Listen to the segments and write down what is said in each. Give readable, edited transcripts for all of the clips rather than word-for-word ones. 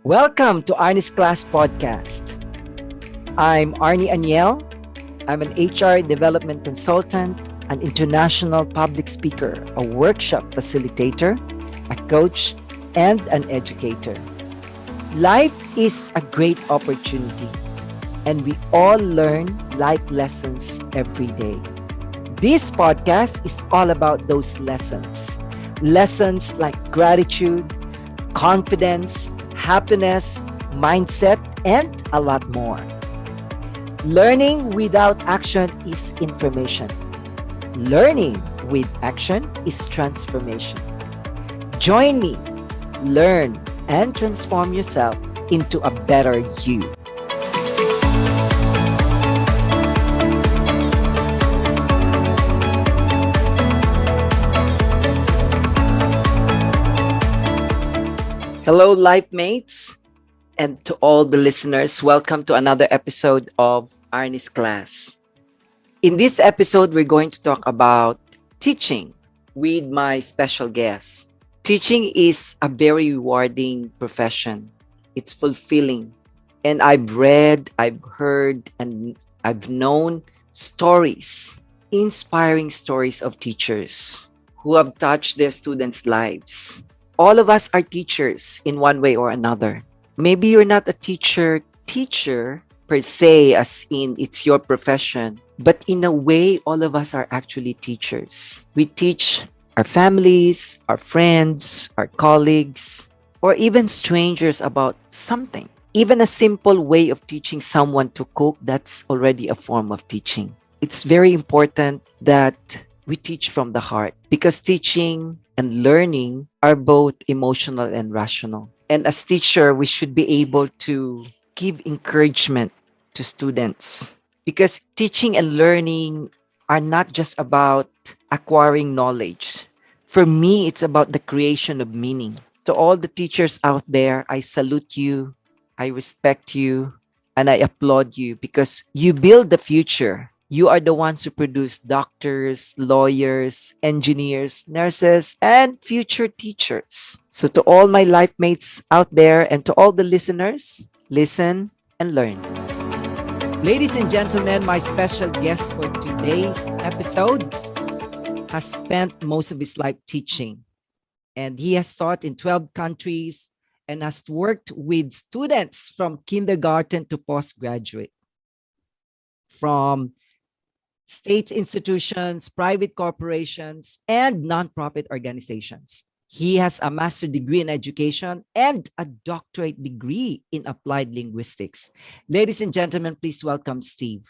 Welcome to Arnie's Class Podcast. I'm Arnie Aniel. I'm an HR development consultant, an international public speaker, a workshop facilitator, a coach, and an educator. Life is a great opportunity, and we all learn life lessons every day. This podcast is all about those lessons. Lessons like gratitude, confidence, happiness, mindset, and a lot more. Learning without action is information. Learning with action is transformation. Join me, learn, and transform yourself into a better you. Hello, life mates, and to all the listeners, welcome to another episode of Arnie's Class. In this episode, we're going to talk about teaching with my special guest. Teaching is a very rewarding profession. It's fulfilling. And I've read, I've heard, and I've known stories, inspiring stories of teachers who have touched their students' lives. All of us are teachers in one way or another. Maybe you're not a teacher per se, as in it's your profession, but in a way, all of us are actually teachers. We teach our families, our friends, our colleagues, or even strangers about something. Even a simple way of teaching someone to cook, that's already a form of teaching. It's very important that we teach from the heart, because teaching and learning are both emotional and rational. And as teacher, we should be able to give encouragement to students, because teaching and learning are not just about acquiring knowledge. For me, it's about the creation of meaning. To all the teachers out there, I salute you, I respect you, and I applaud you, because you build the future. You are the ones who produce doctors, lawyers, engineers, nurses, and future teachers. So to all my life mates out there and to all the listeners, listen and learn. Ladies and gentlemen, my special guest for today's episode has spent most of his life teaching. And he has taught in 12 countries and has worked with students from kindergarten to postgraduate, from state institutions, private corporations, and nonprofit organizations. He has a master's degree in education and a doctorate degree in applied linguistics. Ladies and gentlemen, please welcome Steve.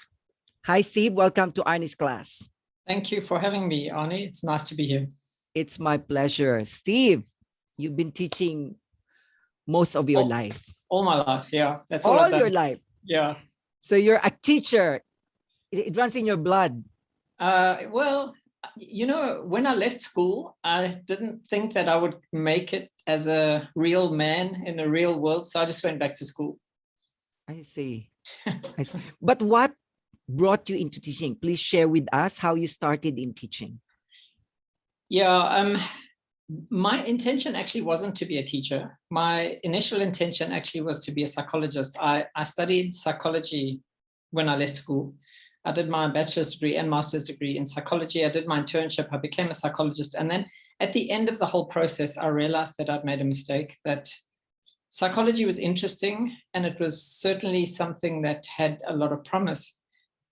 Hi, Steve. Welcome to Arnie's Class. Thank you for having me, Arnie. It's nice to be here. It's my pleasure. Steve, you've been teaching most of your life. All my life, yeah. That's all All I've done. your life. Yeah. So you're a teacher. It runs in your blood. Well, when I left school, I didn't think that I would make it as a real man in the real world. So I just went back to school. I see. But what brought you into teaching? Please share with us how you started in teaching. Yeah. My intention actually wasn't to be a teacher. My initial intention actually was to be a psychologist. I studied psychology when I left school. I did my bachelor's degree and master's degree in psychology. I did my internship. I became a psychologist. And then at the end of the whole process, I realized that I'd made a mistake, that psychology was interesting and it was certainly something that had a lot of promise,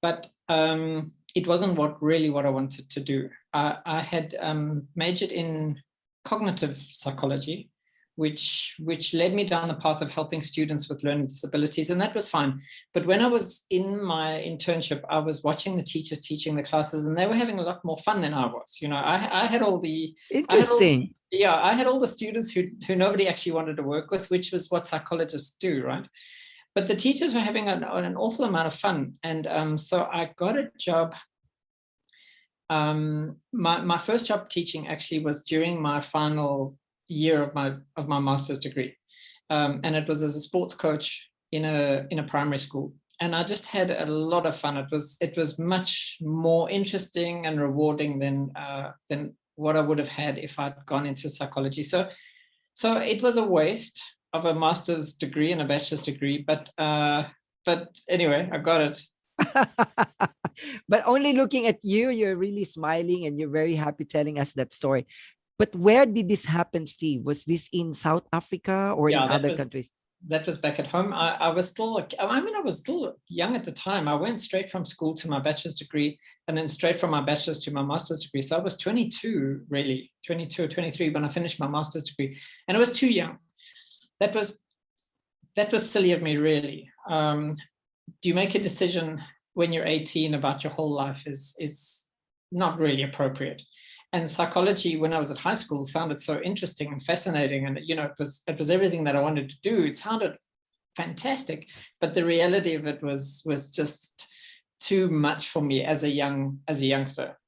but it wasn't what I wanted to do. I had majored in cognitive psychology, which led me down the path of helping students with learning disabilities, and that was fine. But when I was in my internship, I was watching the teachers teaching the classes, and they were having a lot more fun than I was. I had all the Interesting. I had all the students who nobody actually wanted to work with, which was what psychologists do, right? But the teachers were having an awful amount of fun, and so I got a job. My first job teaching actually was during my final year of my master's degree, and it was as a sports coach in a primary school, and I just had a lot of fun. It was much more interesting and rewarding than what I would have had if I'd gone into psychology. So it was a waste, a master's degree and a bachelor's degree, but anyway, I got it. But only looking at you, you're really smiling and you're very happy telling us that story. But where did this happen, Steve? Was this in South Africa or in Yeah, other countries? that was back at home. I was still, I mean, I was still young at the time. I went straight from school to my bachelor's degree and then straight from my bachelor's to my master's degree. So I was 22, really, 22 or 23 when I finished my master's degree. And I was too young. That was silly of me, really. Do you make a decision when you're 18 about your whole life is not really appropriate. And psychology, when I was at high school, sounded so interesting and fascinating. And, you know, it was everything that I wanted to do. It sounded fantastic, but the reality of it was just too much for me as a youngster.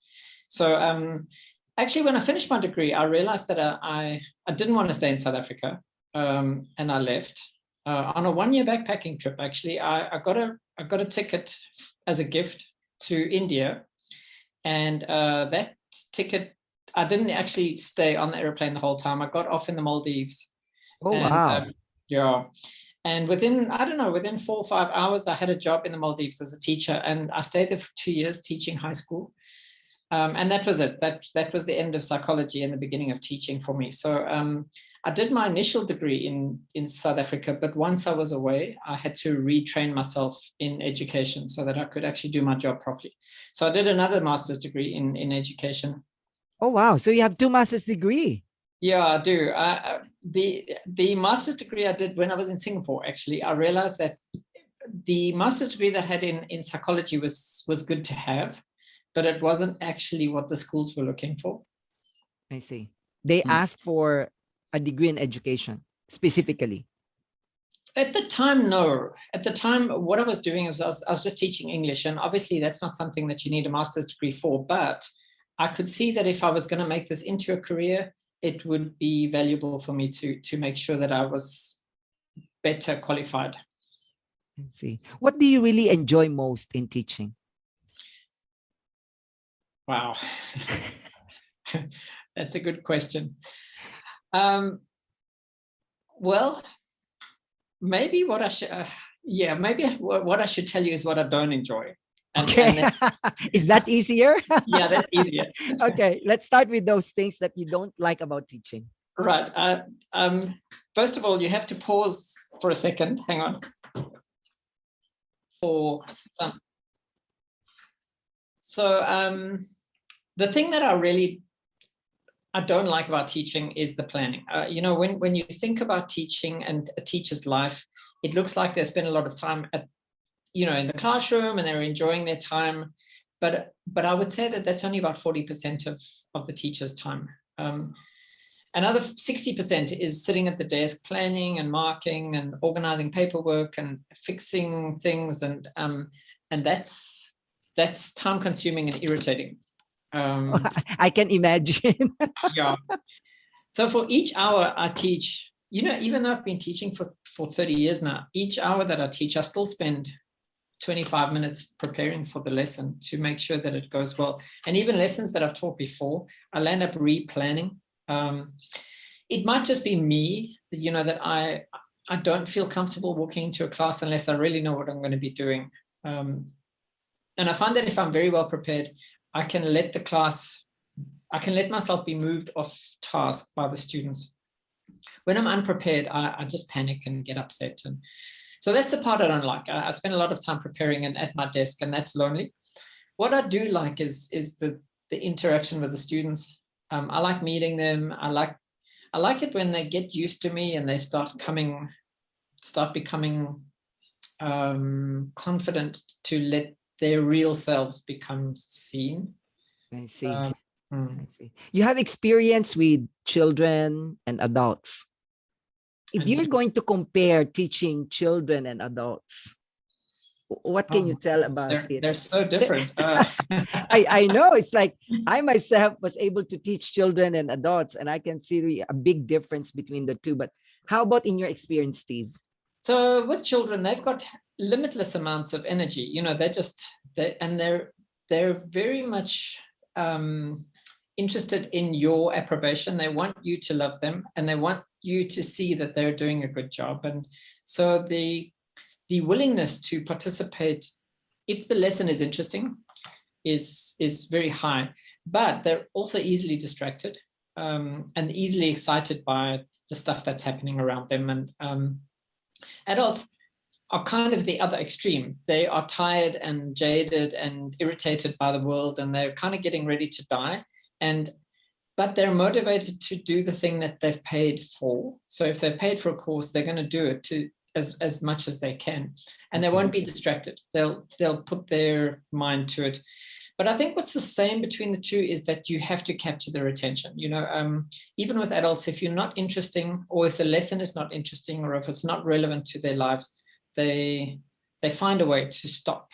So actually, when I finished my degree, I realized that I didn't want to stay in South Africa, and I left. On a one-year backpacking trip, actually, I got a ticket as a gift to India, and that ticket, I didn't actually stay on the airplane the whole time. I got off in the Maldives. Oh, and, wow. Yeah. And within 4 or 5 hours, I had a job in the Maldives as a teacher, and I stayed there for 2 years teaching high school. And that was it. That was the end of psychology and the beginning of teaching for me. So I did my initial degree in South Africa, but once I was away, I had to retrain myself in education so that I could actually do my job properly. So I did another master's degree in education. Oh, wow. So you have 2 master's degree. Yeah, I do. The master's degree I did when I was in Singapore, actually, I realized that the master's degree that I had in psychology was good to have, but it wasn't actually what the schools were looking for. I see. They asked for a degree in education specifically. At the time, no. At the time, what I was doing is I was just teaching English, and obviously that's not something that you need a master's degree for, but I could see that if I was going to make this into a career, it would be valuable for me to make sure that I was better qualified. I see. What do you really enjoy most in teaching? Wow. That's a good question. Well, maybe what I should, what I should tell you is what I don't enjoy. Okay. Is that easier? Yeah, that's easier. Okay, let's start with those things that you don't like about teaching. Right. First of all, you have to pause for a second. Hang on. So the thing that I don't like about teaching is the planning. You know, when you think about teaching and a teacher's life, it looks like they spend a lot of time in the classroom and they're enjoying their time. But I would say that that's only about 40% of the teacher's time. Another 60% is sitting at the desk, planning and marking and organizing paperwork and fixing things. And that's time consuming and irritating. I can imagine. Yeah. So for each hour I teach, even though I've been teaching for 30 years now, each hour that I teach, I still spend 25 minutes preparing for the lesson to make sure that it goes well. And even lessons that I've taught before, I'll end up replanning. It might just be me, that I don't feel comfortable walking into a class unless I really know what I'm going to be doing. And I find that if I'm very well prepared, I can let myself be moved off task by the students. When I'm unprepared, I just panic and get upset. And so that's the part I don't like. I spend a lot of time preparing and at my desk, and that's lonely. What I do like is the interaction with the students. I like meeting them. I like it when they get used to me and they start becoming confident to let their real selves become seen. I see. I see. You have experience with children and adults. If you're going to compare teaching children and adults, what can you tell about it? They're so different. I know. It's like I myself was able to teach children and adults, and I can see a big difference between the two. But how about in your experience, Steve? So with children, they've got limitless amounts of energy. They're very much interested in your approbation. They want you to love them, and they want you to see that they're doing a good job. And so the willingness to participate, if the lesson is interesting, is very high, but they're also easily distracted and easily excited by the stuff that's happening around them. And adults are kind of the other extreme. They are tired and jaded and irritated by the world, and they're kind of getting ready to die. But they're motivated to do the thing that they've paid for. So if they're paid for a course, they're going to do it as much as they can, and they won't be distracted. They'll put their mind to it. But I think what's the same between the two is that you have to capture their attention. Even with adults, if you're not interesting, or if the lesson is not interesting, or if it's not relevant to their lives, they find a way to stop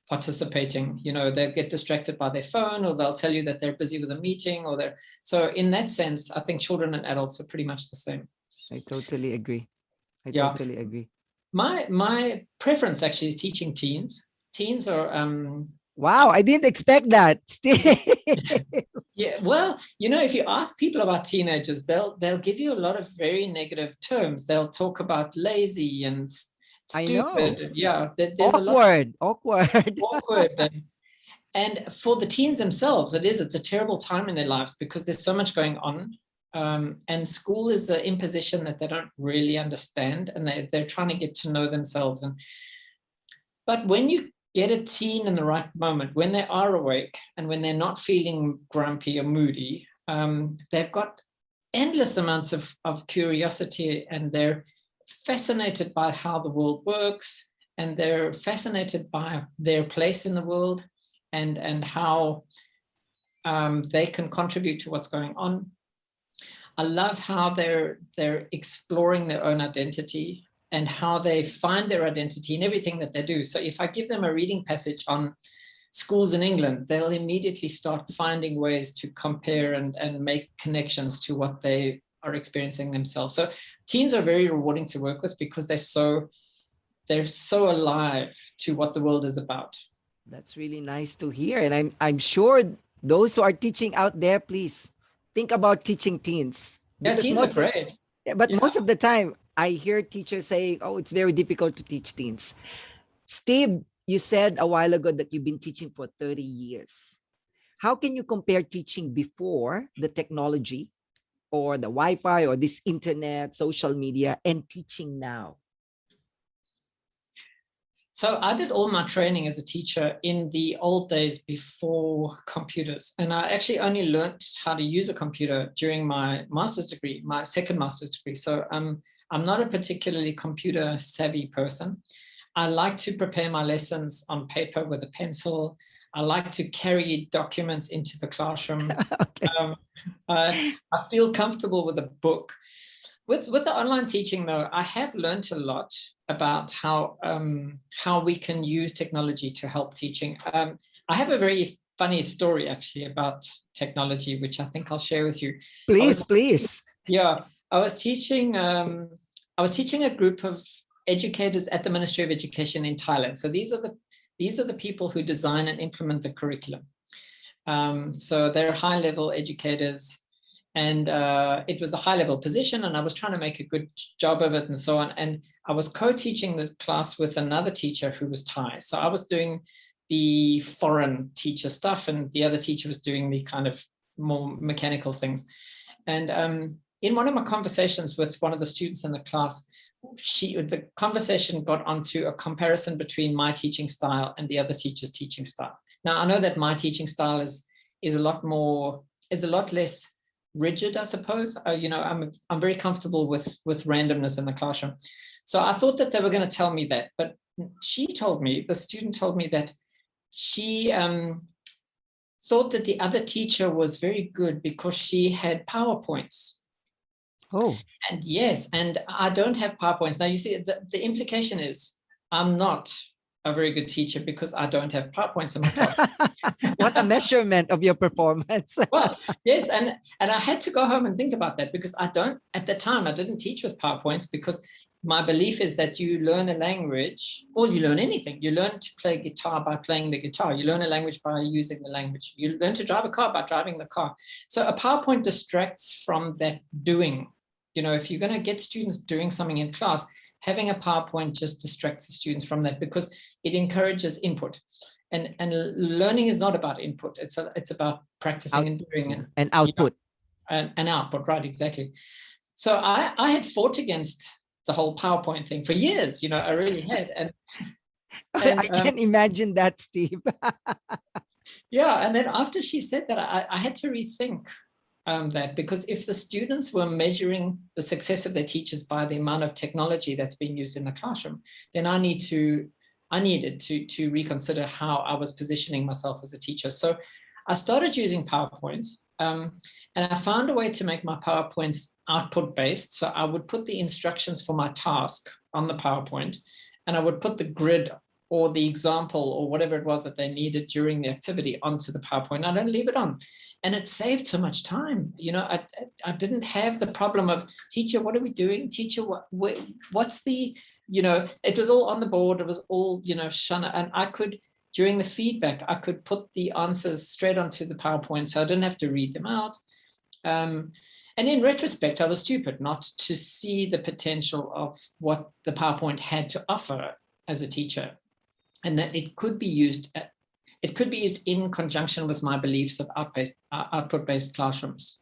participating. They'll get distracted by their phone, or they'll tell you that they're busy with a meeting, so in that sense, I think children and adults are pretty much the same. I totally agree. Totally agree. My preference actually is teaching teens. Teens are wow, I didn't expect that. yeah, well, if you ask people about teenagers, they'll give you a lot of very negative terms. They'll talk about lazy and stupid. I know. Yeah, there's awkward. Awkward. And for the teens themselves, it's a terrible time in their lives because there's so much going on. And school is an imposition that they don't really understand, and they're trying to get to know themselves. But when you get a teen in the right moment, when they are awake and when they're not feeling grumpy or moody, they've got endless amounts of curiosity, and they're fascinated by how the world works, and they're fascinated by their place in the world and how they can contribute to what's going on. I love how they're exploring their own identity and how they find their identity in everything that they do. So if I give them a reading passage on schools in England, they'll immediately start finding ways to compare and make connections to what they are experiencing themselves. So teens are very rewarding to work with because they're so alive to what the world is about. That's really nice to hear. And I'm sure those who are teaching out there, please think about teaching teens. Yeah, teens are great. But most of the time, I hear teachers saying, oh, it's very difficult to teach teens. Steve, you said a while ago that you've been teaching for 30 years. How can you compare teaching before the technology or the Wi-Fi or this internet, social media, and teaching now? So I did all my training as a teacher in the old days before computers. And I actually only learned how to use a computer during my master's degree, my second master's degree. So I'm not a particularly computer savvy person. I like to prepare my lessons on paper with a pencil. I like to carry documents into the classroom. Okay. I feel comfortable with a book. With the online teaching, though, I have learned a lot about how we can use technology to help teaching. I have a very funny story actually about technology, which I think I'll share with you. Please. Yeah, I was teaching a group of educators at the Ministry of Education in Thailand. So these are the people who design and implement the curriculum. So they're high-level educators. And it was a high-level position, and I was trying to make a good job of it and so on. And I was co-teaching the class with another teacher who was Thai. So I was doing the foreign teacher stuff, and the other teacher was doing the kind of more mechanical things. And in one of my conversations with one of the students in the class, the conversation got onto a comparison between my teaching style and the other teacher's teaching style. Now, I know that my teaching style is a lot less rigid, I suppose. I'm very comfortable with randomness in the classroom. So I thought that they were going to tell me that, but the student told me that she thought that the other teacher was very good because she had PowerPoints. Oh. And yes, and I don't have PowerPoints. Now, you see, the implication is I'm not a very good teacher because I don't have PowerPoints in my class. What a measurement of your performance. Well, yes, and I had to go home and think about that because at the time, I didn't teach with PowerPoints because my belief is that you learn a language, or you learn anything. You learn to play guitar by playing the guitar. You learn a language by using the language. You learn to drive a car by driving the car. So a PowerPoint distracts from that doing if you're going to get students doing something in class, having a PowerPoint just distracts the students from that, because it encourages input. And learning is not about input. It's about practicing and doing it. And output. And output, right, exactly. So I had fought against the whole PowerPoint thing for years, I really had. And I can imagine that, Steve. Yeah, and then after she said that, I had to rethink that, because if the students were measuring the success of their teachers by the amount of technology that's being used in the classroom, then I needed to reconsider how I was positioning myself as a teacher. So I started using PowerPoints, and I found a way to make my PowerPoints output based. So I would put the instructions for my task on the PowerPoint, and I would put the grid or the example or whatever it was that they needed during the activity onto the PowerPoint. I don't leave it on. And it saved so much time. I didn't have the problem of, teacher, what are we doing? Teacher, what's the, it was all on the board. It was all, Shana. And I could, during the feedback, I could put the answers straight onto the PowerPoint, so I didn't have to read them out. And in retrospect, I was stupid not to see the potential of what the PowerPoint had to offer as a teacher, and that it could be used in conjunction with my beliefs of output-based classrooms.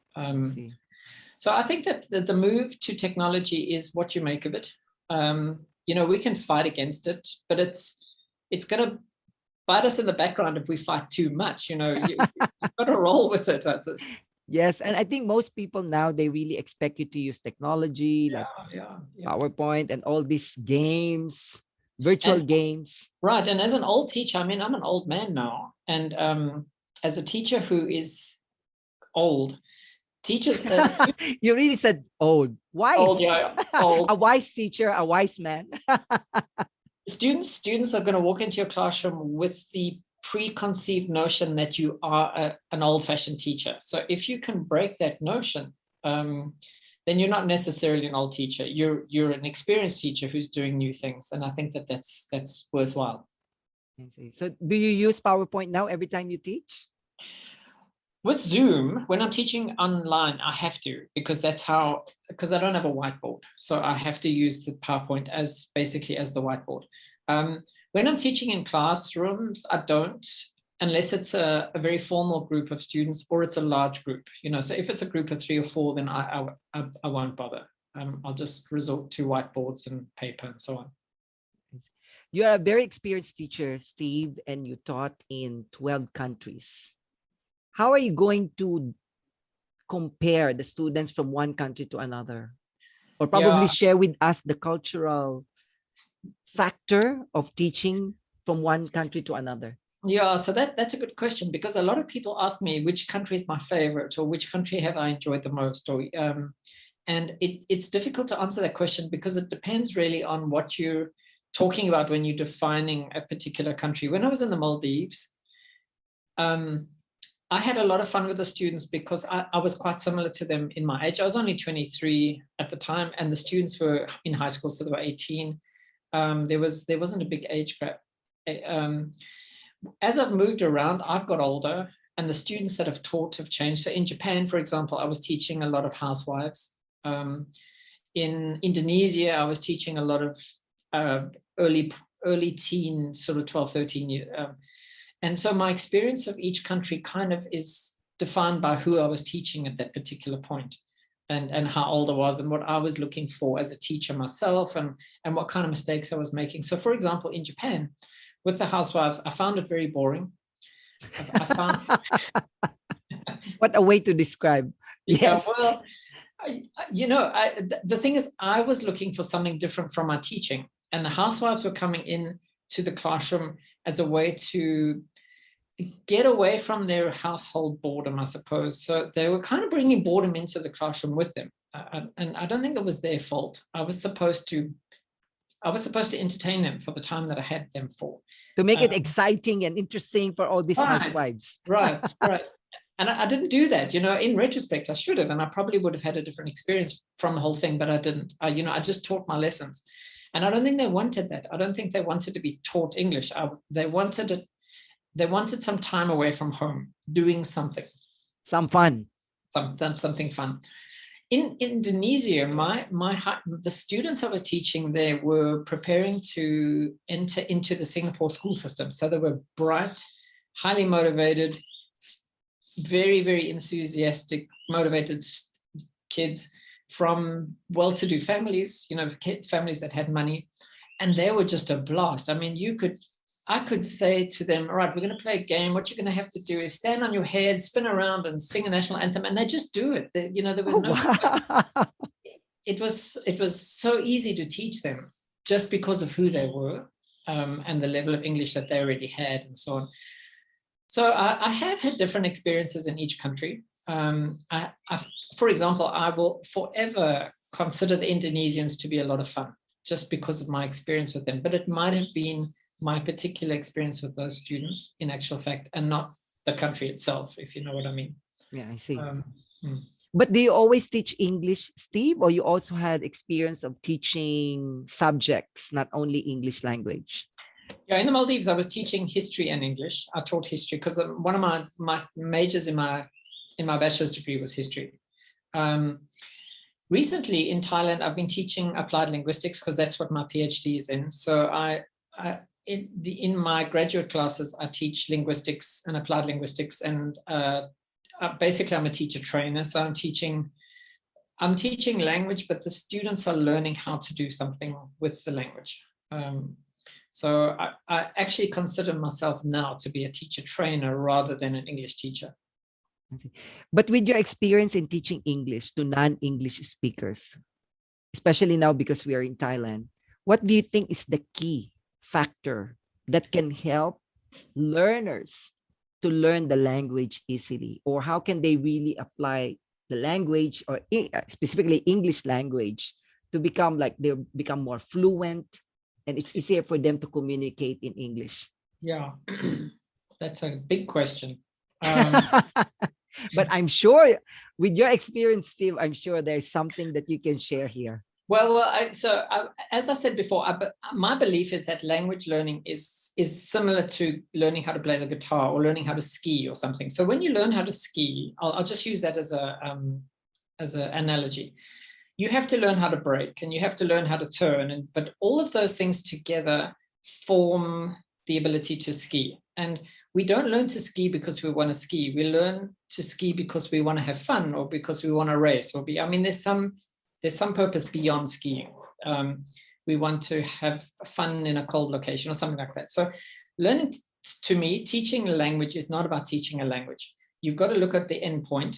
So I think that the move to technology is what you make of it. We can fight against it, but it's going to bite us in the background if we fight too much. You've got to roll with it. Yes, and I think most people now, they really expect you to use technology, like PowerPoint and all these games, virtual games. Right, and as an old teacher, I'm an old man now, and as a teacher who is old, teachers... You really said old. Wise. Old, yeah, old. A wise teacher, a wise man. Students are going to walk into your classroom with the preconceived notion that you are an old-fashioned teacher. So if you can break that notion, then you're not necessarily an old teacher. You're an experienced teacher who's doing new things, and I think that's worthwhile. So do you use PowerPoint now every time you teach? With Zoom, when I'm teaching online, I have to, because I don't have a whiteboard. So I have to use the PowerPoint as the whiteboard. When I'm teaching in classrooms, I don't, unless it's a very formal group of students or it's a large group. So if it's a group of 3 or 4, then I won't bother. I'll just resort to whiteboards and paper and so on. You are a very experienced teacher, Steve, and you taught in 12 countries. How are you going to compare the students from one country to another? Or probably share with us the cultural factor of teaching from one country to another? Yeah, so that's a good question, because a lot of people ask me which country is my favorite, or which country have I enjoyed the most, and it's difficult to answer that question, because it depends really on what you're talking about when you're defining a particular country. When I was in the Maldives, I had a lot of fun with the students, because I was quite similar to them in my age. I was only 23 at the time, and the students were in high school, so they were 18. There wasn't a big age gap. As I've moved around, I've got older, and the students that I've taught have changed. So in Japan, for example, I was teaching a lot of housewives. In Indonesia, I was teaching a lot of early teen, sort of 12, 13 years. And so my experience of each country kind of is defined by who I was teaching at that particular point, and how old I was, and what I was looking for as a teacher myself, and what kind of mistakes I was making. So for example, in Japan, with the housewives, I found it very boring. I found... What a way to describe. Yes. Yeah, well, the thing is, I was looking for something different from my teaching, and the housewives were coming in to the classroom as a way to get away from their household boredom, I suppose. So they were kind of bringing boredom into the classroom with them, and I don't think it was their fault. I was supposed to entertain them for the time that I had them for, to make it exciting and interesting for all these housewives. Right. And I didn't do that. In retrospect, I should have, and I probably would have had a different experience from the whole thing, but I didn't. I just taught my lessons. And I don't think they wanted that. I don't think they wanted to be taught English. They wanted some time away from home, doing something. Some fun. Something fun. In Indonesia, the students I was teaching there were preparing to enter into the Singapore school system. So they were bright, highly motivated, very, very enthusiastic, motivated kids from well-to-do families, families that had money, and they were just a blast. I mean, I could say to them, all right, we're going to play a game. What you're going to have to do is stand on your head, spin around, and sing a national anthem, and they just do it. There was Oh, no. wow. It was so easy to teach them just because of who they were, and the level of English that they already had, and so on. So I have had different experiences in each country. For example, I will forever consider the Indonesians to be a lot of fun just because of my experience with them. But it might have been my particular experience with those students in actual fact, and not the country itself, if you know what I mean. Yeah, I see. Hmm. But do you always teach English, Steve, or you also had experience of teaching subjects, not only English language? Yeah, in the Maldives, I was teaching history and English. I taught history because one of my majors in my bachelor's degree was history. Recently in Thailand, I've been teaching applied linguistics because that's what my PhD is in. So in my graduate classes, I teach linguistics and applied linguistics, and basically I'm a teacher trainer. So I'm teaching language, but the students are learning how to do something with the language. So I actually consider myself now to be a teacher trainer rather than an English teacher. But with your experience in teaching English to non-English speakers, especially now because we are in Thailand, what do you think is the key factor that can help learners to learn the language easily? Or how can they really apply the language, or specifically English language, to become more fluent, and it's easier for them to communicate in English? Yeah, that's a big question. But I'm sure with your experience, Steve, I'm sure there's something that you can share here. Well, as I said before, my belief is that language learning is similar to learning how to play the guitar or learning how to ski or something. So when you learn how to ski, I'll just use that as an analogy. You have to learn how to brake, and you have to learn how to turn, but all of those things together form the ability to ski. And we don't learn to ski because we want to ski. We learn to ski because we want to have fun, or because we want to race, there's some purpose beyond skiing. We want to have fun in a cold location or something like that. So learning, to me, teaching a language is not about teaching a language. You've got to look at the end point.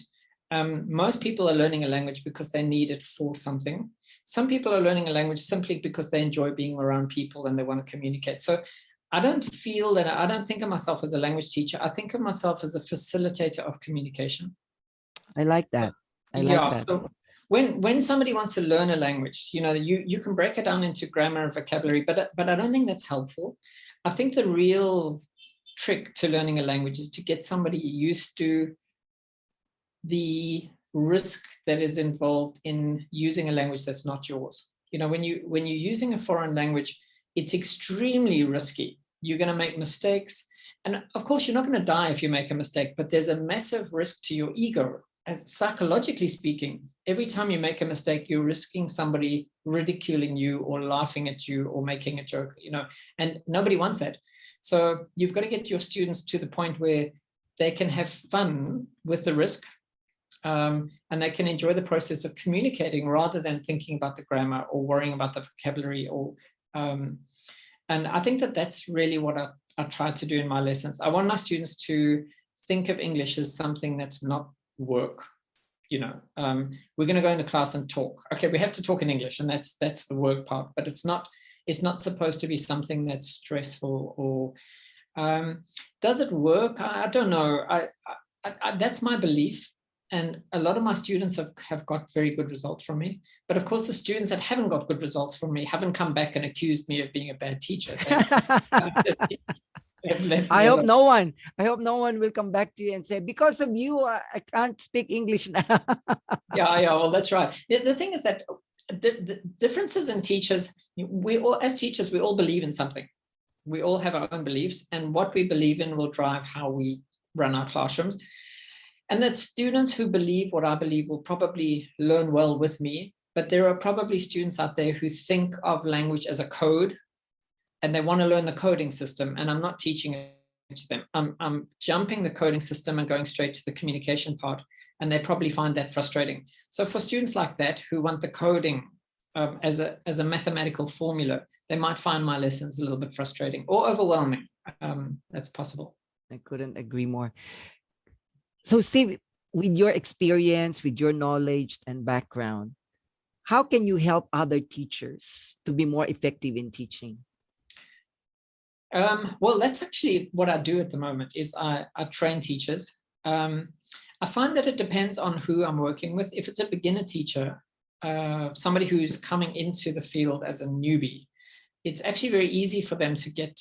Most people are learning a language because they need it for something. Some people are learning a language simply because they enjoy being around people and they want to communicate. So I don't think of myself as a language teacher. I think of myself as a facilitator of communication. I like that. I like that. So when somebody wants to learn a language, you can break it down into grammar and vocabulary, but I don't think that's helpful. I think the real trick to learning a language is to get somebody used to the risk that is involved in using a language that's not yours. When you're using a foreign language, it's extremely risky. You're going to make mistakes. And of course, you're not going to die if you make a mistake, but there's a massive risk to your ego. As psychologically speaking, every time you make a mistake, you're risking somebody ridiculing you or laughing at you or making a joke, and nobody wants that. So you've got to get your students to the point where they can have fun with the risk, and they can enjoy the process of communicating rather than thinking about the grammar or worrying about the vocabulary. And I think that that's really what I try to do in my lessons. I want my students to think of English as something that's not work. We're going to go into class and talk. Okay, we have to talk in English, and that's the work part. But it's not supposed to be something that's stressful. Or does it work? I don't know. That's my belief. And a lot of my students have got very good results from me. But of course, the students that haven't got good results from me haven't come back and accused me of being a bad teacher. I hope no one will come back to you and say, because of you, I can't speak English now. Yeah, well, that's right. The thing is that the differences in teachers, as teachers, we all believe in something. We all have our own beliefs, and what we believe in will drive how we run our classrooms. And that students who believe what I believe will probably learn well with me, but there are probably students out there who think of language as a code and they want to learn the coding system, and I'm not teaching it to them. I'm jumping the coding system and going straight to the communication part, and they probably find that frustrating. So for students like that who want the coding as a mathematical formula, they might find my lessons a little bit frustrating or overwhelming. That's possible. I couldn't agree more. So Steve, with your experience, with your knowledge and background, how can you help other teachers to be more effective in teaching? Well, that's actually what I do at the moment is I train teachers. I find that it depends on who I'm working with. If it's a beginner teacher, somebody who's coming into the field as a newbie, it's actually very easy for them to get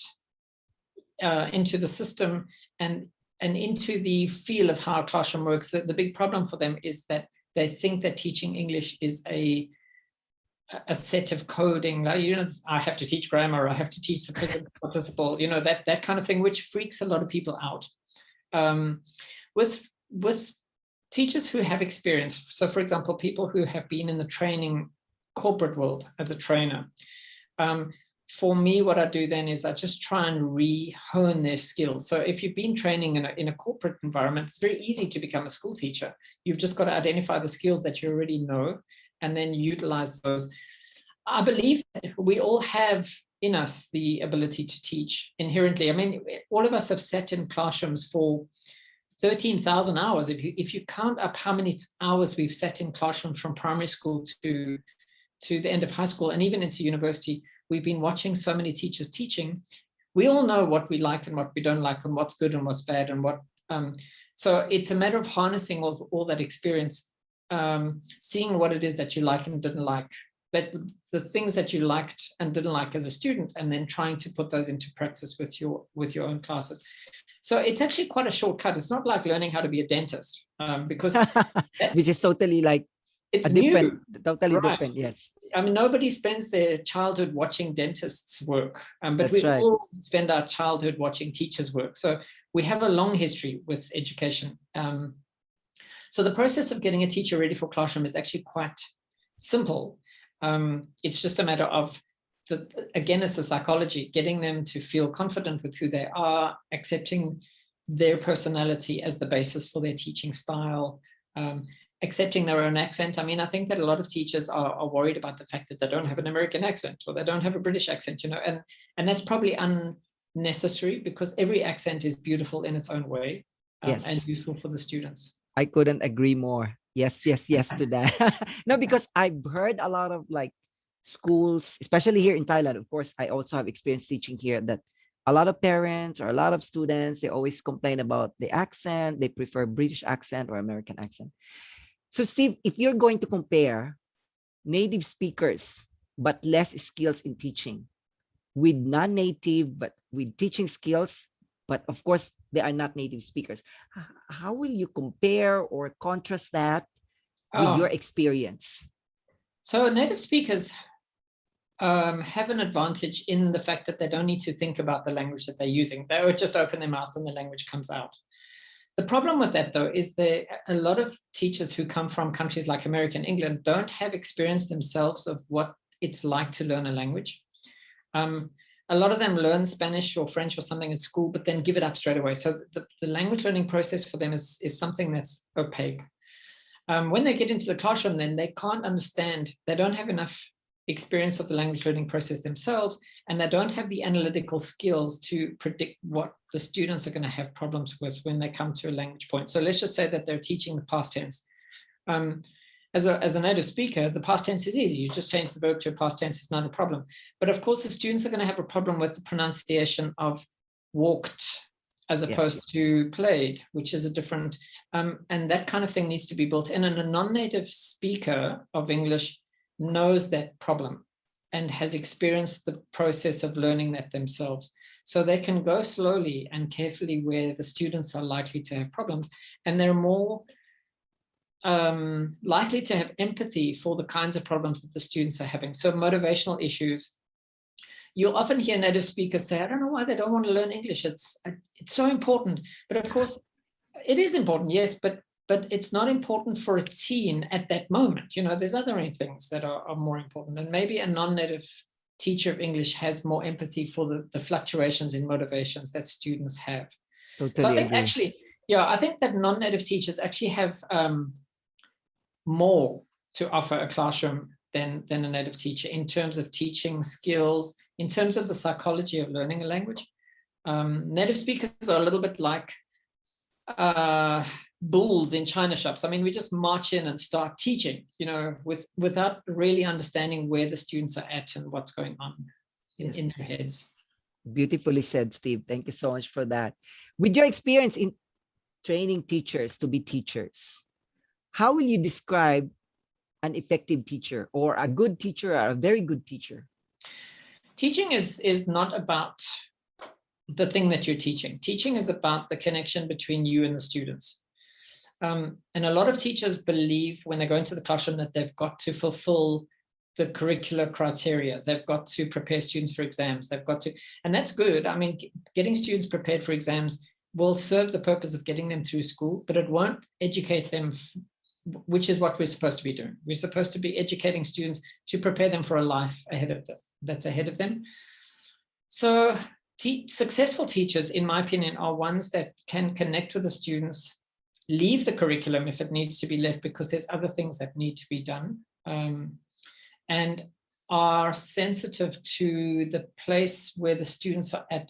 into the system and into the feel of how a classroom works. The big problem for them is that they think that teaching English is a set of coding, like, I have to teach grammar, I have to teach the present participle, that kind of thing, which freaks a lot of people out. With teachers who have experience, so for example, people who have been in the training corporate world as a trainer, for me, what I do then is I just try and re-hone their skills. So if you've been training in a corporate environment, it's very easy to become a school teacher. You've just got to identify the skills that you already know and then utilize those. I believe that we all have in us the ability to teach inherently. I mean, all of us have sat in classrooms for 13,000 hours. If you count up how many hours we've sat in classrooms from primary school to the end of high school and even into university, we've been watching so many teachers teaching. We all know what we like and what we don't like and what's good and what's bad and what. So it's a matter of harnessing all that experience, seeing what it is that you like and didn't like, that the things that you liked and didn't like as a student, and then trying to put those into practice with your own classes. So it's actually quite a shortcut. It's not like learning how to be a dentist, because which is totally like it's different, new. totally Right. different. Yes. I mean, nobody spends their childhood watching dentists work, but That's we right. all spend our childhood watching teachers work. So we have a long history with education. So the process of getting a teacher ready for classroom is actually quite simple. It's just a matter of, again, it's the psychology, getting them to feel confident with who they are, accepting their personality as the basis for their teaching style, accepting their own accent. I mean, I think that a lot of teachers are worried about the fact that they don't have an American accent or they don't have a British accent, and that's probably unnecessary, because every accent is beautiful in its own way, Yes. and useful for the students. I couldn't agree more. Yes, yes, yes to that. No, because I've heard a lot of like schools, especially here in Thailand. Of course, I also have experience teaching here, that a lot of parents or a lot of students, they always complain about the accent. They prefer British accent or American accent. So Steve, if you're going to compare native speakers but less skills in teaching with non-native but with teaching skills, but of course they are not native speakers, how will you compare or contrast that with your experience? So native speakers have an advantage in the fact that they don't need to think about the language that they're using. They would just open their mouth and the language comes out. The problem with that, though, is that a lot of teachers who come from countries like America and England don't have experience themselves of what it's like to learn a language. A lot of them learn Spanish or French or something at school, but then give it up straight away. So the language learning process for them is something that's opaque. When they get into the classroom, then they can't understand. They don't have enough experience of the language learning process themselves, and they don't have the analytical skills to predict what the students are going to have problems with when they come to a language point. So let's just say that they're teaching the past tense. As a native speaker, the past tense is easy. You just change the verb to a past tense. It's not a problem. But of course, the students are going to have a problem with the pronunciation of walked as opposed to played, which is a different, and that kind of thing needs to be built in. And a non-native speaker of English knows that problem and has experienced the process of learning that themselves. So they can go slowly and carefully where the students are likely to have problems, and they're more likely to have empathy for the kinds of problems that the students are having. So motivational issues. You'll often hear native speakers say, I don't know why they don't want to learn English. It's so important. But of course, it is important, yes, but but it's not important for a teen at that moment. There's other things that are more important. And maybe a non-native teacher of English has more empathy for the fluctuations in motivations that students have. So I Totally think agree. actually, I think that non-native teachers actually have more to offer a classroom than a native teacher in terms of teaching skills, in terms of the psychology of learning a language. Native speakers are a little bit like bulls in china shops. I mean, we just march in and start teaching, without really understanding where the students are at and what's going on in their heads. Beautifully said, Steve. Thank you so much for that. With your experience in training teachers to be teachers, how will you describe an effective teacher, or a good teacher, or a very good teacher? Teaching is not about the thing that you're teaching. Teaching is about the connection between you and the students. And a lot of teachers believe when they go into the classroom that they've got to fulfill the curricular criteria. They've got to prepare students for exams. They've got to, and that's good. I mean, getting students prepared for exams will serve the purpose of getting them through school, but it won't educate them, which is what we're supposed to be doing. We're supposed to be educating students to prepare them for a life ahead of them, that's ahead of them. So successful teachers, in my opinion, are ones that can connect with the students, leave the curriculum if it needs to be left because there's other things that need to be done, and are sensitive to the place where the students are at,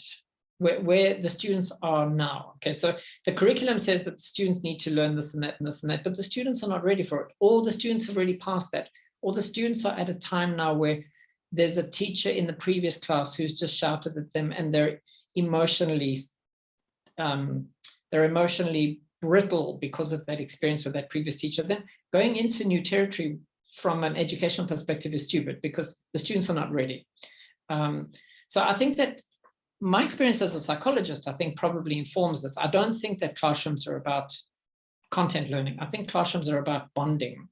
where the students are now. Okay, so the curriculum says that the students need to learn this and that and this and that, but the students are not ready for it. Or the students have already passed that. Or the students are at a time now where there's a teacher in the previous class who's just shouted at them and they're emotionally brittle because of that experience with that previous teacher. Then going into new territory from an educational perspective is stupid because the students are not ready. So I think that my experience as a psychologist, I think, probably informs this. I don't think that classrooms are about content learning. I think classrooms are about bonding,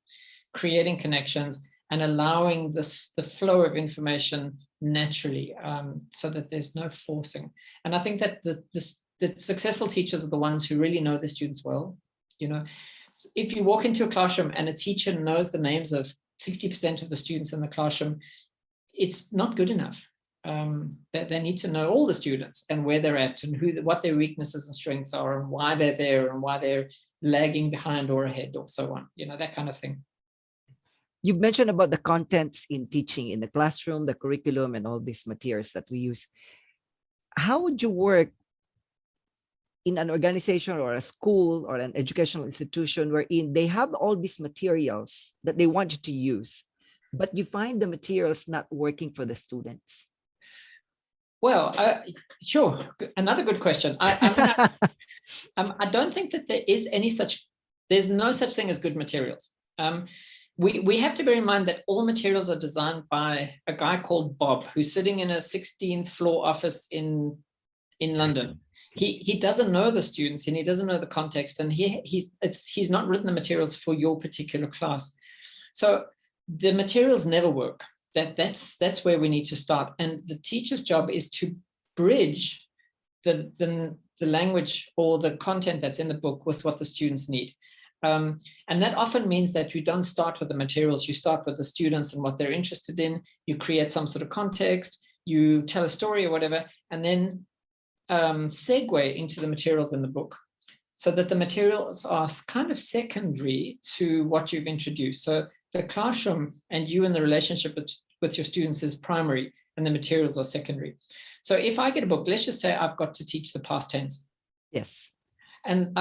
creating connections, and allowing the flow of information naturally, so that there's no forcing. And I think that the successful teachers are the ones who really know the students well. If you walk into a classroom and a teacher knows the names of 60% of the students in the classroom, it's not good enough. They need to know all the students and where they're at and what their weaknesses and strengths are and why they're there and why they're lagging behind or ahead or so on, that kind of thing. You've mentioned about the contents in teaching in the classroom, the curriculum, and all these materials that we use. How would you work in an organization or a school or an educational institution wherein they have all these materials that they want you to use, but you find the materials not working for the students? Well, sure. Another good question. I don't think that there's no such thing as good materials. We have to bear in mind that all materials are designed by a guy called Bob, who's sitting in a 16th floor office in London. He doesn't know the students and he doesn't know the context, and he's not written the materials for your particular class. So the materials never work. That's where we need to start. And the teacher's job is to bridge the language or the content that's in the book with what the students need. And that often means that you don't start with the materials, you start with the students and what they're interested in. You create some sort of context, you tell a story or whatever, and then segue into the materials in the book, so that the materials are kind of secondary to what you've introduced. So the classroom and you and the relationship with your students is primary and the materials are secondary. So if I get a book, let's just say I've got to teach the past tense. Yes. And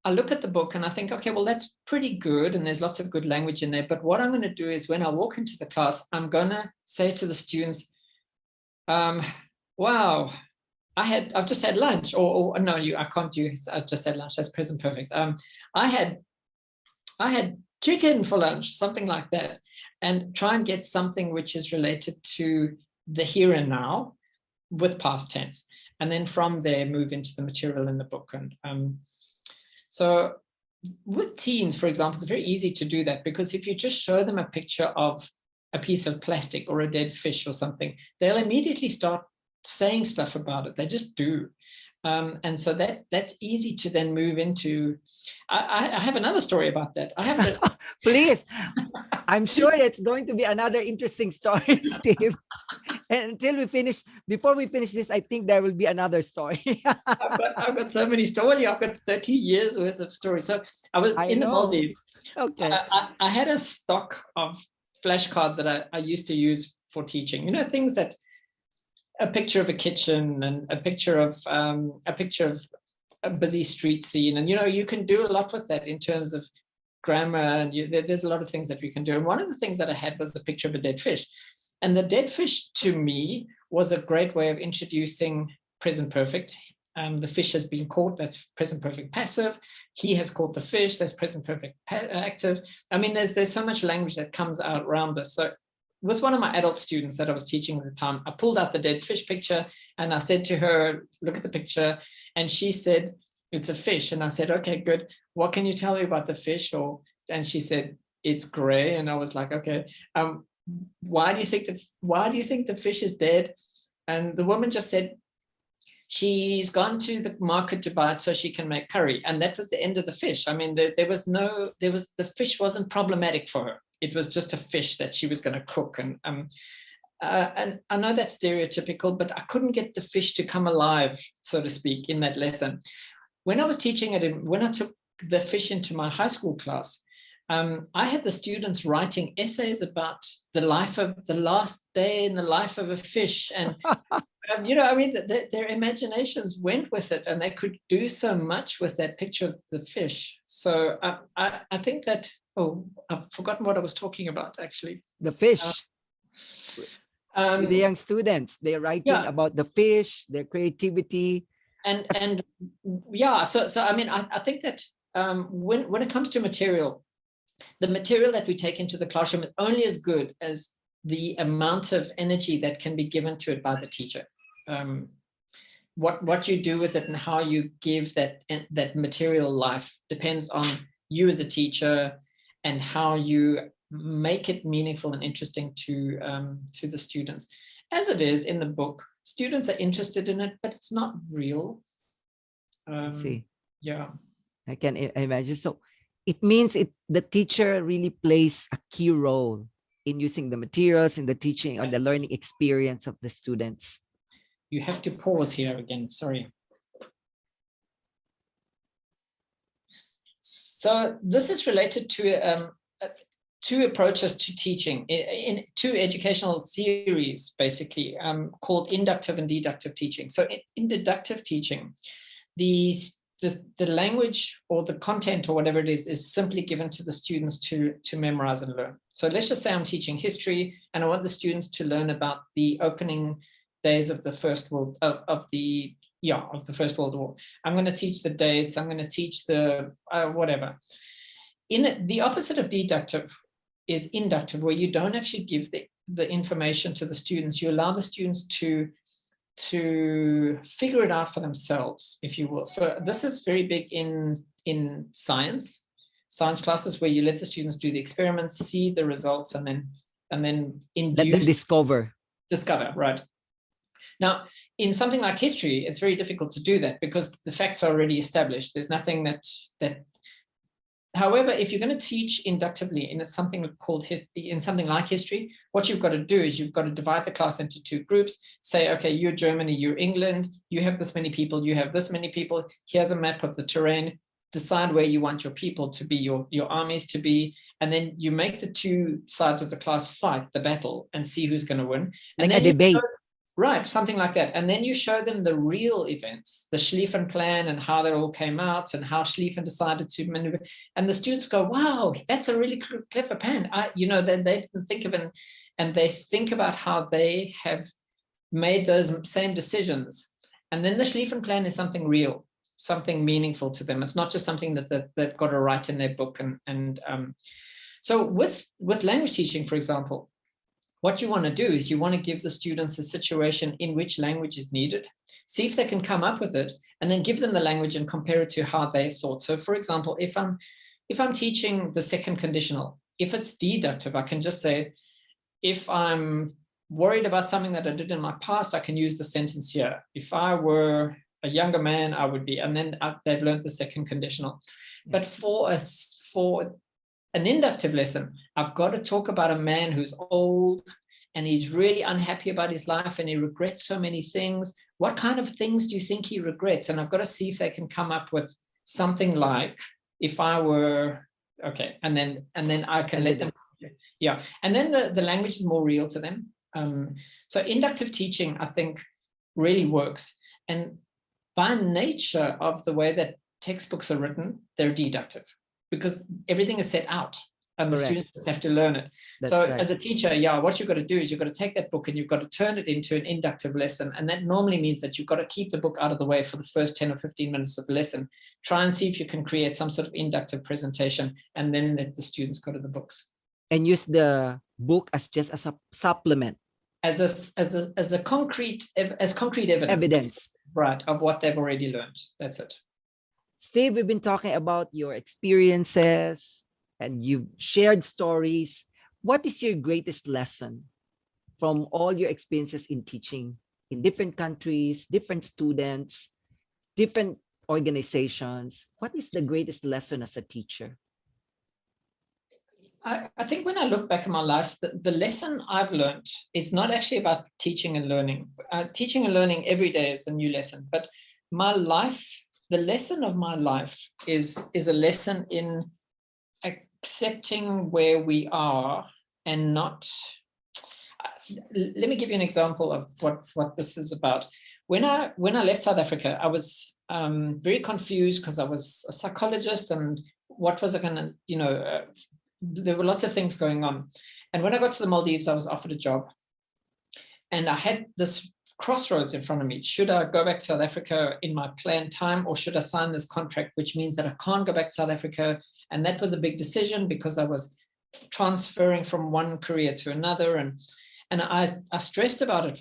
I look at the book and I think, okay, well, that's pretty good. And there's lots of good language in there. But what I'm going to do is when I walk into the class, I'm going to say to the students, wow, I've just had lunch, or no, I can't do, I've just had lunch. That's present perfect. I had chicken for lunch, something like that, and try and get something which is related to the here and now with past tense. And then from there, move into the material in the book. And so with teens, for example, it's very easy to do that, because if you just show them a picture of a piece of plastic or a dead fish or something, they'll immediately start saying stuff about it. They just do. And so that's easy to then move into. I have another story about that. I have Please, I'm sure it's going to be another interesting story, Steve. And before we finish this, I think there will be another story. I've got so many stories. I've got 30 years worth of stories. So I was I in the know. Maldives. Okay. I had a stock of flashcards that I used to use for teaching. Things that a picture of a kitchen and a picture of a busy street scene, and you can do a lot with that in terms of grammar, and there's a lot of things that we can do. And one of the things that I had was the picture of a dead fish, and the dead fish to me was a great way of introducing present perfect. The fish has been caught, that's present perfect passive. He has caught the fish, that's present perfect active. I mean, there's so much language that comes out around this. So with one of my adult students that I was teaching at the time, I pulled out the dead fish picture and I said to her, look at the picture. And she said, it's a fish. And I said, okay, good. What can you tell me about the fish? And she said, it's gray. And I was like, okay, why do you think the fish is dead? And the woman just said, she's gone to the market to buy it so she can make curry. And that was the end of the fish. I mean, the fish wasn't problematic for her. It was just a fish that she was going to cook. And I know that's stereotypical, but I couldn't get the fish to come alive, so to speak, in that lesson. When I was teaching it, when I took the fish into my high school class, I had the students writing essays about the last day in the life of a fish. And their imaginations went with it, and they could do so much with that picture of the fish. So I think that, I've forgotten what I was talking about, actually. The fish. With the young students, they're writing about the fish, their creativity. And yeah, so I mean, I think that when it comes to material, the material that we take into the classroom is only as good as the amount of energy that can be given to it by the teacher. What you do with it and how you give that material life depends on you as a teacher and how you make it meaningful and interesting to the students. As it is in the book, students are interested in it, but it's not real. See, yeah, I can imagine. So it means the teacher really plays a key role in using the materials, in the teaching, or the learning experience of the students. You have to pause here again, sorry. So this is related to two approaches to teaching in two educational theories, basically, called inductive and deductive teaching. So in deductive teaching, the language or the content or whatever it is simply given to the students to memorize and learn. So let's just say I'm teaching history and I want the students to learn about the opening days of the First World War. I'm going to teach the dates. I'm going to teach the whatever. The opposite of deductive is inductive, where you don't actually give the information to the students. You allow the students to figure it out for themselves, if you will. So this is very big in science classes, where you let the students do the experiments, see the results, and then induce. Let them discover, right? Now, in something like history, it's very difficult to do that because the facts are already established. There's nothing that. However, if you're going to teach inductively in something like history, what you've got to do is you've got to divide the class into two groups. Say, okay, you're Germany, you're England, you have this many people, you have this many people. Here's a map of the terrain. Decide where you want your people to be, your armies to be, and then you make the two sides of the class fight the battle and see who's going to win. And like a debate. Right, something like that. And then you show them the real events, the Schlieffen plan and how that all came out and how Schlieffen decided to maneuver. And the students go, wow, that's a really clever plan. They didn't think of it, and they think about how they have made those same decisions. And then the Schlieffen plan is something real, something meaningful to them. It's not just something that they've got to write in their book. So with language teaching, for example, what you want to do is you want to give the students a situation in which language is needed, see if they can come up with it, and then give them the language and compare it to how they thought. So for example, if I'm teaching the second conditional, if it's deductive, I can just say, if I'm worried about something that I did in my past, I can use the sentence here. If I were a younger man, I would be, and then they've learned the second conditional. But for an inductive lesson, I've got to talk about a man who's old and he's really unhappy about his life and he regrets so many things. What kind of things do you think he regrets? And I've got to see if they can come up with something like, if I were, okay, and then I can let them, yeah. And then the language is more real to them. So inductive teaching, I think, really works. And by nature of the way that textbooks are written, they're deductive because everything is set out and the students just have to learn it. So as a teacher, what you've got to do is you've got to take that book and you've got to turn it into an inductive lesson. And that normally means that you've got to keep the book out of the way for the first 10 or 15 minutes of the lesson. Try and see if you can create some sort of inductive presentation and then let the students go to the books. And use the book as just as a supplement. As concrete evidence. Right, of what they've already learned. That's it. Steve, we've been talking about your experiences and you've shared stories. What is your greatest lesson from all your experiences in teaching in different countries, different students, different organizations? What is the greatest lesson as a teacher? I think when I look back at my life, the lesson I've learned, it's not actually about teaching and learning. Teaching and learning every day is a new lesson. But my life, the lesson of my life is a lesson in accepting where we are and not. Let me give you an example of what this is about. When I left South Africa, I was very confused because I was a psychologist and what was I going to, there were lots of things going on. And when I got to the Maldives, I was offered a job. And I had this crossroads in front of me. Should I go back to South Africa in my planned time, or should I sign this contract, which means that I can't go back to South Africa? And that was a big decision because I was transferring from one career to another. And I stressed about it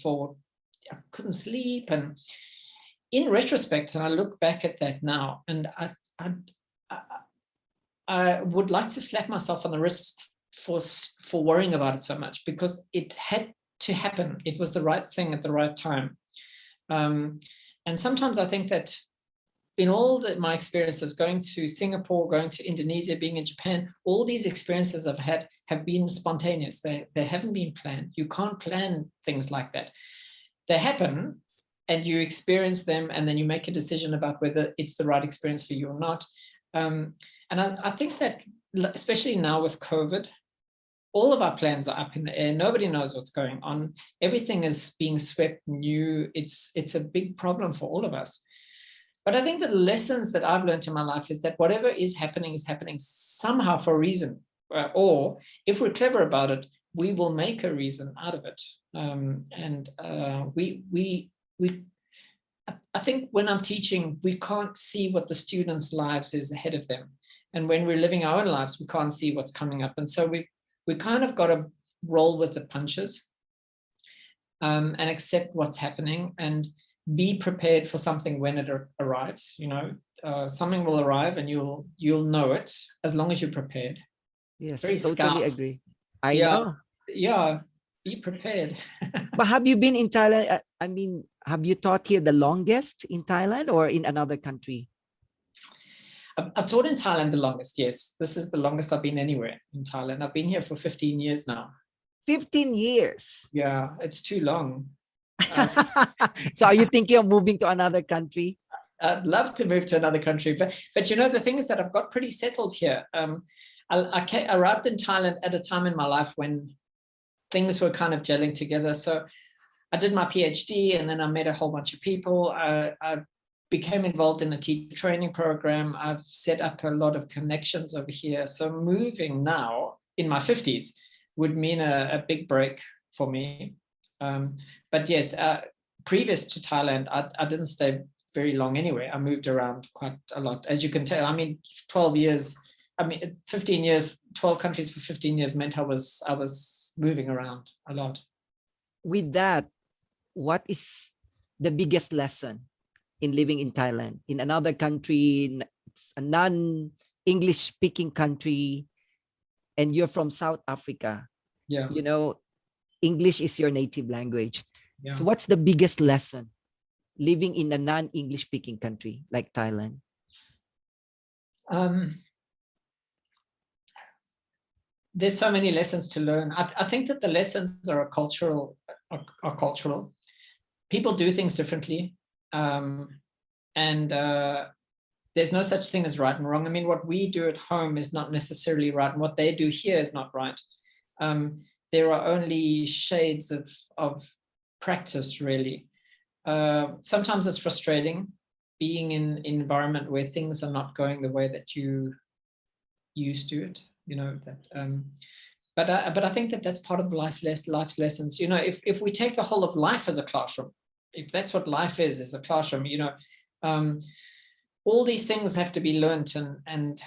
I couldn't sleep. And in retrospect, and I look back at that now, and I would like to slap myself on the wrist for worrying about it so much, because it had to happen. It was the right thing at the right time. And sometimes I think that in all my experiences, going to Singapore, going to Indonesia, being in Japan, all these experiences I've had have been spontaneous. They haven't been planned. You can't plan things like that. They happen and you experience them, and then you make a decision about whether it's the right experience for you or not. And I think that, especially now with COVID, all of our plans are up in the air. Nobody knows what's going on. Everything is being swept new. It's a big problem for all of us. But I think the lessons that I've learned in my life is that whatever is happening somehow for a reason. Or if we're clever about it, we will make a reason out of it. I think when I'm teaching, we can't see what the students' lives is ahead of them. And when we're living our own lives, we can't see what's coming up. And so we kind of got to roll with the punches and accept what's happening and be prepared for something when it arrives. Something will arrive and you'll know it as long as you're prepared. Yes, Very totally scouts. agree. I know. Yeah, be prepared. But have you been in Thailand? I mean, have you taught here the longest in Thailand or in another country? I've taught in Thailand the longest, yes. This is the longest I've been anywhere in Thailand. I've been here for 15 years now. 15 years? Yeah, it's too long. So are you thinking of moving to another country? I'd love to move to another country. But the thing is that I've got pretty settled here. I arrived in Thailand at a time in my life when things were kind of gelling together. So I did my PhD and then I met a whole bunch of people. I became involved in a teacher training program. I've set up a lot of connections over here. So moving now in my 50s would mean a big break for me. But yes, previous to Thailand, I didn't stay very long anyway. I moved around quite a lot. As you can tell, 15 years, 12 countries for 15 years meant I was moving around a lot. With that, what is the biggest lesson in living in Thailand, in another country, it's a non-English speaking country, and you're from South Africa? Yeah. English is your native language. Yeah. So what's the biggest lesson? living in a non-English speaking country like Thailand? There's so many lessons to learn. I think that the lessons are cultural. People do things differently, and there's no such thing as right and wrong. I mean, what we do at home is not necessarily right, and what they do here is not right. There are only shades of practice, really. Sometimes it's frustrating being in an environment where things are not going the way that you used to it. You know that. But I think that that's part of life's lessons. You know, if we take the whole of life as a classroom, if that's what life is a classroom, you know, all these things have to be learnt, and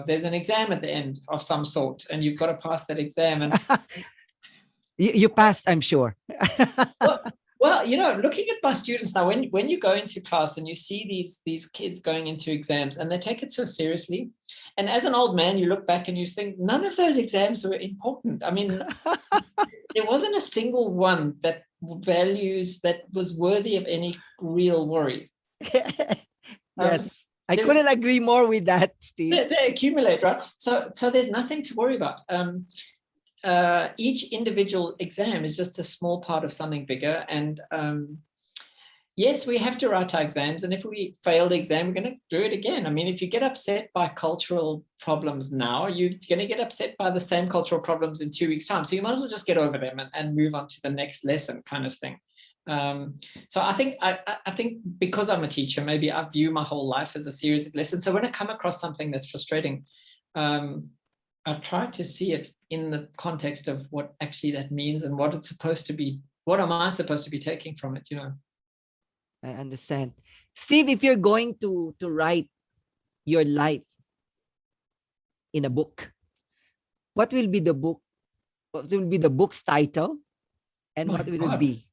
there's an exam at the end of some sort, and you've got to pass that exam. And you passed, I'm sure. well, you know, looking at my students now, when you go into class and you see these kids going into exams and they take it so seriously, and as an old man, you look back and you think none of those exams were important. I mean, there wasn't a single one that was worthy of any real worry. Yes, I couldn't agree more with that, Steve. They accumulate, right? So there's nothing to worry about. Each individual exam is just a small part of something bigger. And yes, we have to write our exams. And if we fail the exam, we're going to do it again. I mean, if you get upset by cultural problems now, you're going to get upset by the same cultural problems in 2 weeks' time. So you might as well just get over them and move on to the next lesson, kind of thing. So I think because I'm a teacher, maybe I view my whole life as a series of lessons. So when I come across something that's frustrating, I try to see it in the context of what actually that means and what it's supposed to be. What am I supposed to be taking from it? You know. I understand. Steve, if you're going to write your life in a book, what will be the book? What will be the book's title? And what will it be?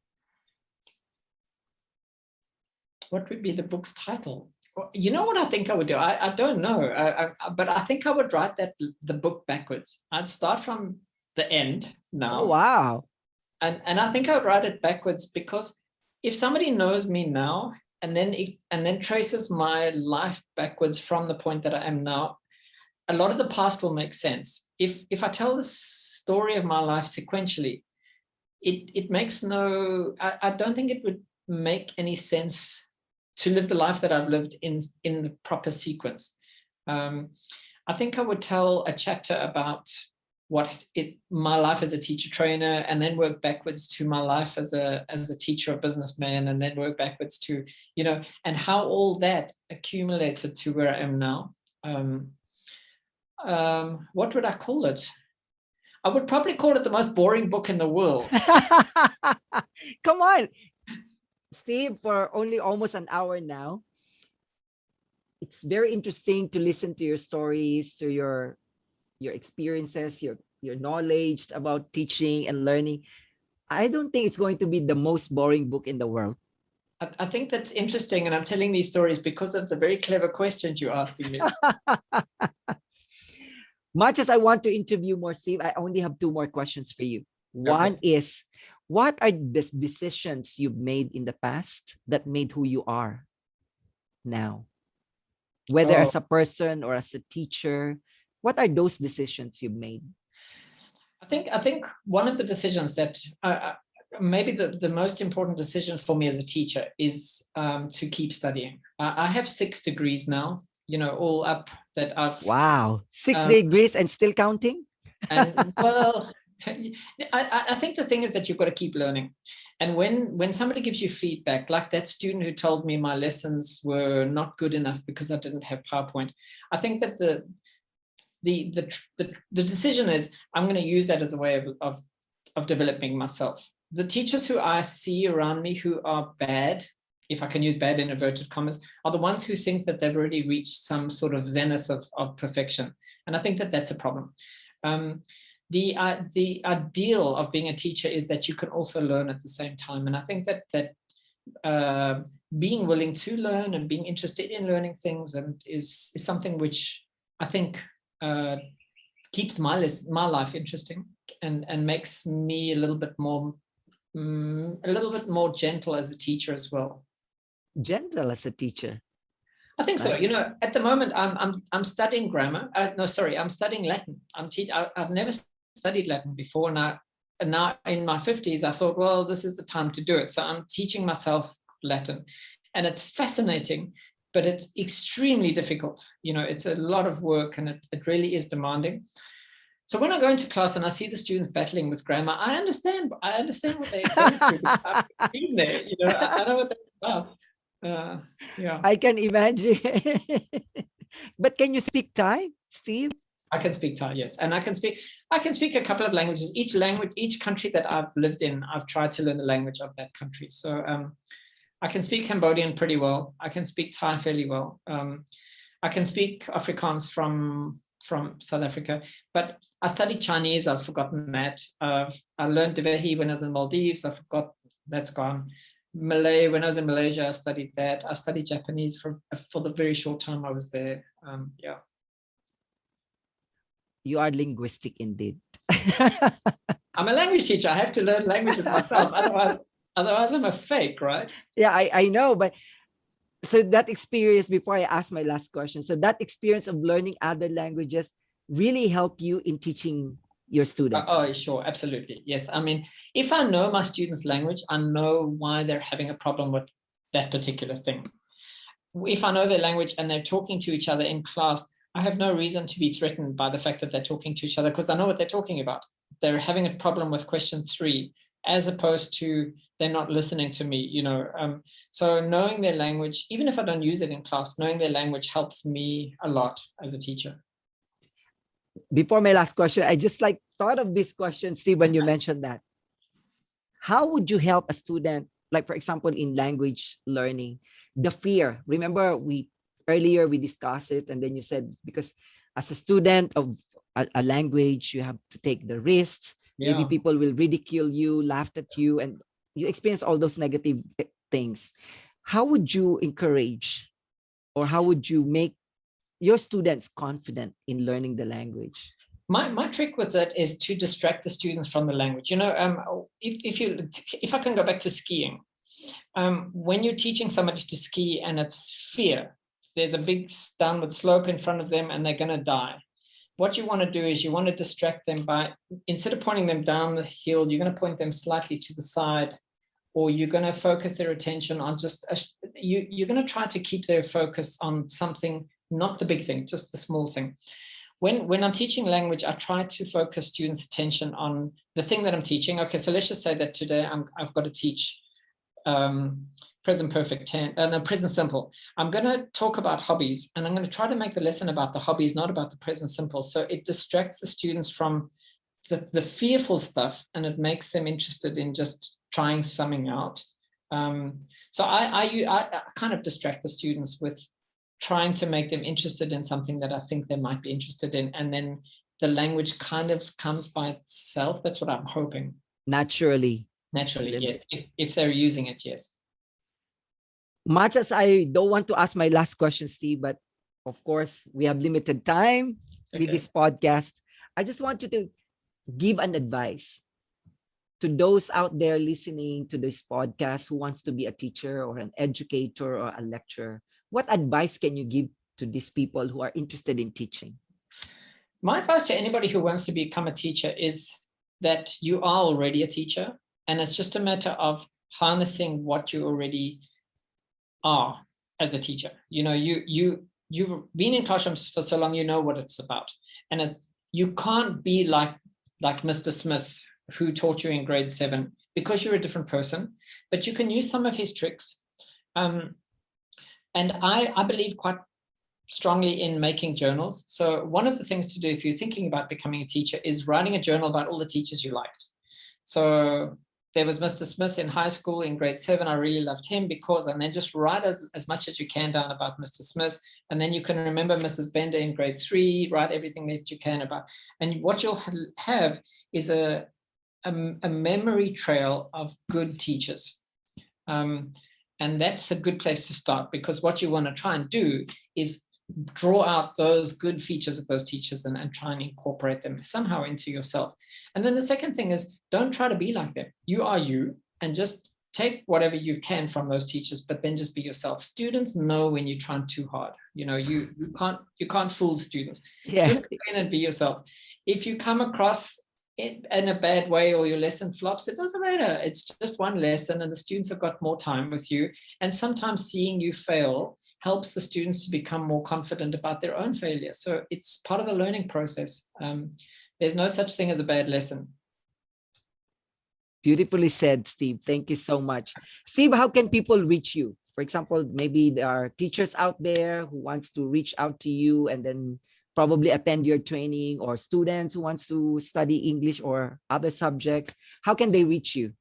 What would be the book's title? You know what I think I would do? I don't know, but I think I would write the book backwards. I'd start from the end now. Oh, wow. And I think I would write it backwards, because if somebody knows me now and then traces my life backwards from the point that I am now, a lot of the past will make sense. If I tell the story of my life sequentially, it makes I don't think it would make any sense to live the life that I've lived in the proper sequence. I think I would tell a chapter about my life as a teacher trainer, and then work backwards to my life as a teacher or businessman, and then work backwards to, you know, and how all that accumulated to where I am now. What would I call it? I would probably call it the most boring book in the world. Come on, Steve, for only almost an hour now. It's very interesting to listen to your stories, to your experiences, your knowledge about teaching and learning. I don't think it's going to be the most boring book in the world. I think that's interesting, and I'm telling these stories because of the very clever questions you're asking me. Much as I want to interview more, Steve, I only have 2 more questions for you. One is, what are the decisions you've made in the past that made who you are now? Whether as a person or as a teacher, what are those decisions you've made? I think one of the decisions that maybe the most important decision for me as a teacher is to keep studying. I have 6 degrees now, you know, all up that I've. Wow, 6 degrees and still counting? And well, I think the thing is that you've got to keep learning. And when somebody gives you feedback, like that student who told me my lessons were not good enough because I didn't have PowerPoint, I think that the decision is, I'm going to use that as a way of developing myself. The teachers who I see around me who are bad, if I can use bad in inverted commas, are the ones who think that they've already reached some sort of zenith of perfection. And I think that that's a problem. The ideal of being a teacher is that you can also learn at the same time. And I think that being willing to learn and being interested in learning things is something which I think keeps my life interesting and makes me a little bit more gentle as a teacher as well. gentle as a teacher. I think so. Right? You know, at the moment, I'm studying grammar. No, sorry, I'm studying Latin. I've never studied Latin before, and now in my 50s, I thought, well, this is the time to do it. So I'm teaching myself Latin, and it's fascinating, but it's extremely difficult. You know, it's a lot of work, and it really is demanding. So when I go into class and I see the students battling with grammar, I understand what they're going through because I've been there. You know, I know what that's about. Yeah. I can imagine. But can you speak Thai, Steve? I can speak Thai, yes, and I can speak a couple of languages. Each country that I've lived in, I've tried to learn the language of that country. So I can speak Cambodian pretty well. I can speak Thai fairly well. I can speak Afrikaans from South Africa, but I studied Chinese. I've forgotten that. I learned Devehi when I was in Maldives. I forgot, that's gone. Malay, when I was in Malaysia, I studied that. I studied Japanese for the very short time I was there. Yeah. You are linguistic indeed. I'm a language teacher. I have to learn languages myself. Otherwise I'm a fake, right? Yeah, I know. But so that experience, before I ask my last question, so that experience of learning other languages really help you in teaching your students. Oh, sure. Absolutely. Yes. I mean, if I know my students' language, I know why they're having a problem with that particular thing. If I know their language and they're talking to each other in class, I have no reason to be threatened by the fact that they're talking to each other because I know what they're talking about. They're having a problem with question 3, as opposed to they're not listening to me, you know. So knowing their language, even if I don't use it in class, knowing their language helps me a lot as a teacher. Before my last question, I just thought of this question, Steve, when you mentioned that. How would you help a student, like for example, in language learning, the fear? Remember, earlier we discussed it, and then you said because as a student of a language, you have to take the risks. Yeah. Maybe people will ridicule you, laugh at you, and you experience all those negative things. How would you encourage, or how would you make your students confident in learning the language? My trick with it is to distract the students from the language. You know, if I can go back to skiing, when you're teaching somebody to ski and it's fear, there's a big downward slope in front of them and they're going to die. What you want to do is you want to distract them by, instead of pointing them down the hill, you're going to point them slightly to the side, or you're going to focus their attention on you're going to try to keep their focus on something, not the big thing, just the small thing. When I'm teaching language, I try to focus students' attention on the thing that I'm teaching. Okay, so let's just say that today I've got to teach present perfect tense, no, present simple. I'm going to talk about hobbies, and I'm going to try to make the lesson about the hobbies, not about the present simple. So it distracts the students from the fearful stuff, and it makes them interested in just trying something out. So I kind of distract the students with trying to make them interested in something that I think they might be interested in. And then the language kind of comes by itself. That's what I'm hoping. Naturally, yes. If they're using it, yes. Much as I don't want to ask my last question, Steve, but of course, we have limited time with this podcast. I just want you to give an advice to those out there listening to this podcast who wants to be a teacher or an educator or a lecturer. What advice can you give to these people who are interested in teaching? My advice to anybody who wants to become a teacher is that you are already a teacher, and it's just a matter of harnessing what you already are as a teacher. You know, you've been in classrooms for so long, you know what it's about. And you can't be like Mr. Smith, who taught you in grade 7, because you're a different person, but you can use some of his tricks. And I believe quite strongly in making journals. So one of the things to do if you're thinking about becoming a teacher is writing a journal about all the teachers you liked. So there was Mr. Smith in high school in grade 7. I really loved him because, and then just write as much as you can down about Mr. Smith. And then you can remember Mrs. Bender in grade 3, write everything that you can about. And what you'll have is a memory trail of good teachers. And that's a good place to start, because what you want to try and do is draw out those good features of those teachers and try and incorporate them somehow into yourself. And then the second thing is, don't try to be like them. You are you, and just take whatever you can from those teachers, but then just be yourself. Students know when you're trying too hard. You can't fool students. Yeah. Just go in and be yourself. If you come across it in a bad way or your lesson flops, it doesn't matter. It's just one lesson and the students have got more time with you. And sometimes seeing you fail helps the students to become more confident about their own failure. So it's part of the learning process. There's no such thing as a bad lesson. Beautifully said, Steve. Thank you so much. Steve, how can people reach you? For example, maybe there are teachers out there who wants to reach out to you and then probably attend your training, or students who wants to study English or other subjects. How can they reach you?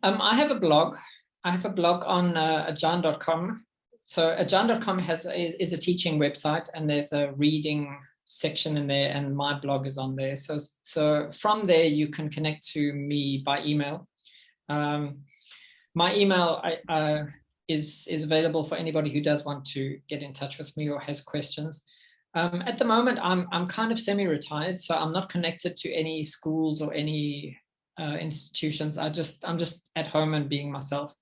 I have a blog. I have a blog on ajan.com. So ajan.com is a teaching website, and there's a reading section in there, and my blog is on there. So from there you can connect to me by email. My email is available for anybody who does want to get in touch with me or has questions. At the moment, I'm kind of semi-retired, so I'm not connected to any schools or any institutions. I'm just at home and being myself.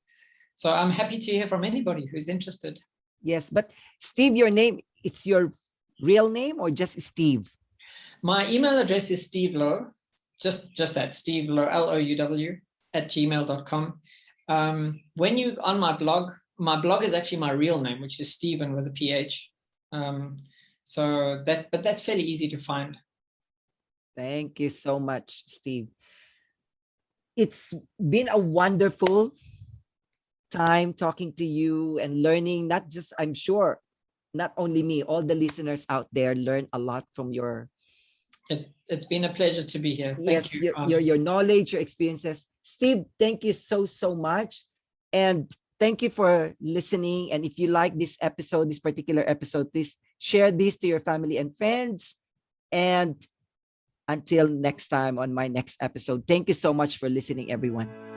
So I'm happy to hear from anybody who's interested. Yes, but Steve, your name, it's your real name or just Steve? My email address is Steve Louw, just that, Steve Louw, Louw @gmail.com. When you on my blog is actually my real name, which is Stephen with a PH. But that's fairly easy to find. Thank you so much, Steve. It's been a wonderful time talking to you and learning, not just, I'm sure, not only me, all the listeners out there learn a lot from your. It's been a pleasure to be here. Thank you. Your knowledge, your experiences. Steve, thank you so much. And thank you for listening. And if you like this episode, this particular episode, please share this to your family and friends. And until next time on my next episode, thank you so much for listening, everyone.